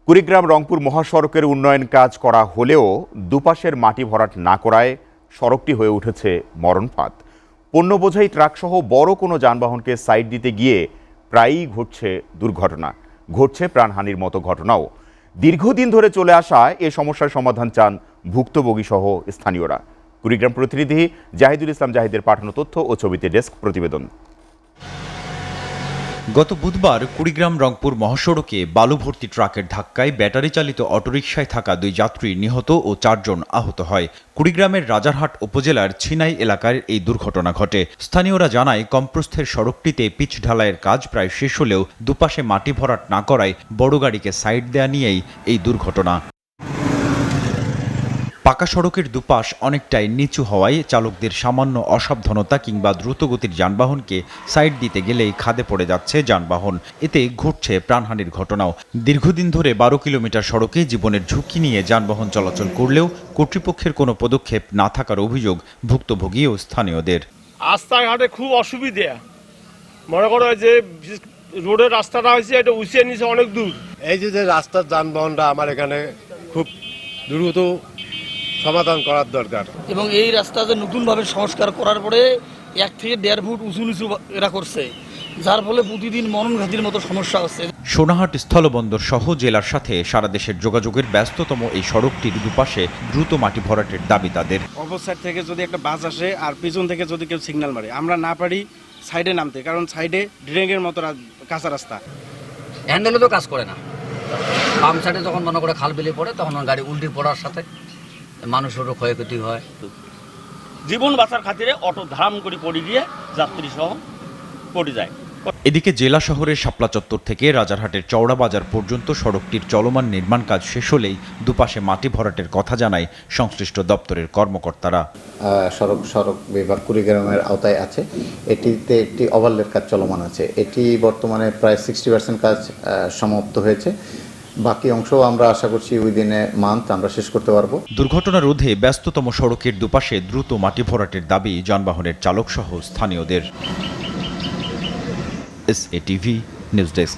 কুড়িগ্রাম রংপুর মহাসড়কের উন্নয়ন কাজ করা হলেও দুপাশের মাটি ভরাট না করায় সড়কটি হয়ে উঠেছে মরণফাঁদ। পণ্য বোঝাই ট্রাকসহ বড় কোনো যানবাহনকে সাইড দিতে গিয়ে প্রায়ই ঘটছে প্রাণহানির মতো ঘটনাও। দীর্ঘদিন ধরে চলে আসা এ সমস্যার সমাধান চান ভুক্তভোগী সহ স্থানীয়রা। কুড়িগ্রাম প্রতিনিধি জাহিদুল ইসলাম জাহিদের পাঠানো তথ্য ও ছবিতে ডেস্ক প্রতিবেদন। গত বুধবার কুড়িগ্রাম রংপুর মহাসড়কে বালু ভর্তি ট্রাকের ধাক্কায় ব্যাটারি চালিত অটোরিকশায় থাকা 2 যাত্রী নিহত ও 4 জন আহত হয়। কুড়িগ্রামের রাজারহাট উপজেলার ছিনাই এলাকায় এই দুর্ঘটনা ঘটে। স্থানীয়রা জানায়, কমপ্রস্থের সড়কটিতে পিচ ঢালাইয়ের কাজ প্রায় শেষ হলেও দুপাশে মাটি ভরাট না করায় বড় গাড়িকে সাইড দেয়া নিয়েই এই দুর্ঘটনা। পাকা সড়কের দুপাশ অনেকটাই নিচু হওয়ায় চালকদের সামান্য অসাবধানতা কিংবা দ্রুতগতির যানবাহনকে সাইড দিতে গেলেই খাদে পড়ে যাচ্ছে যানবাহন। এতে ঘটছে প্রাণহানির ঘটনাও। দীর্ঘদিন ধরে 12 কিলোমিটার সড়কে জীবনের ঝুঁকি নিয়ে যানবাহন চলাচল করলেও কর্তৃপক্ষের কোনো পদক্ষেপ না থাকার অভিযোগ ভুক্তভোগী ও স্থানীয়দের। রাস্তাঘাটে খুব অসুবিধা, মনে করো যে রোডের রাস্তাটা হয়েছে এটা উঁচিয়ে নিচে অনেক দূর। এই যে রাস্তার যানবাহনটা আমার এখানে খুব দ্রুত সমাধান করার দরকার এবং এই রাস্তাতে নতুনভাবে সংস্কার করার পরে 1 থেকে 1.5 ফুট উঁচু নিচু এরা করছে, যার ফলে প্রতিদিন মরণঘাতীর মতো সমস্যা হচ্ছে। সোনাহাট স্থলবন্দর সহ জেলার সাথে সারা দেশের যোগাযোগের ব্যস্ততম এই সড়কটির দুপাশে দ্রুত মাটি ভরাটের দাবি তাদের। অপর সাইড থেকে যদি একটা বাস আসে আর পিছন থেকে যদি কেউ সিগন্যাল মারে, আমরা না পারি সাইডে নামতে, কারণ সাইডে ড্রেনের মতো কাঁচা রাস্তা, হ্যান্ডেলে তো কাজ করে না। বাম সাইডে যখন মনে করে খাল বিলে পড়ে তখন গাড়ি উল্টি পড়ার সাথে মানুষেরও ক্ষয়ক্ষতি হয়। জীবন বাঁচার খাতিরে অটো ধাম করে পড়ে গিয়ে যাত্রী সহ পড়ে যায়। এদিকে জেলা শহরের শাপলা চত্বর থেকে রাজারহাটের চওড়া বাজার পর্যন্ত সড়কটির চলমান নির্মাণ কাজ শেষ হলেই দুপাশে মাটি ভরাটের কথা জানায় সংশ্লিষ্ট দপ্তরের কর্মকর্তারা। সড়ক বিভাগ কুড়িগ্রামের আওতায় আছে। এটিতে একটি ওভারলের কাজ চলমান আছে। এটি বর্তমানে প্রায় 60% কাজ সমাপ্ত হয়েছে। বাকি অংশ আমরা আশা করছি উইদিন এ মান্থ আমরা শেষ করতে পারবো। দুর্ঘটনা রোধে ব্যস্ততম সড়কের দুপাশে দ্রুত মাটি ভরাটের দাবি যানবাহনের চালক সহ স্থানীয়দের। SATV news desk.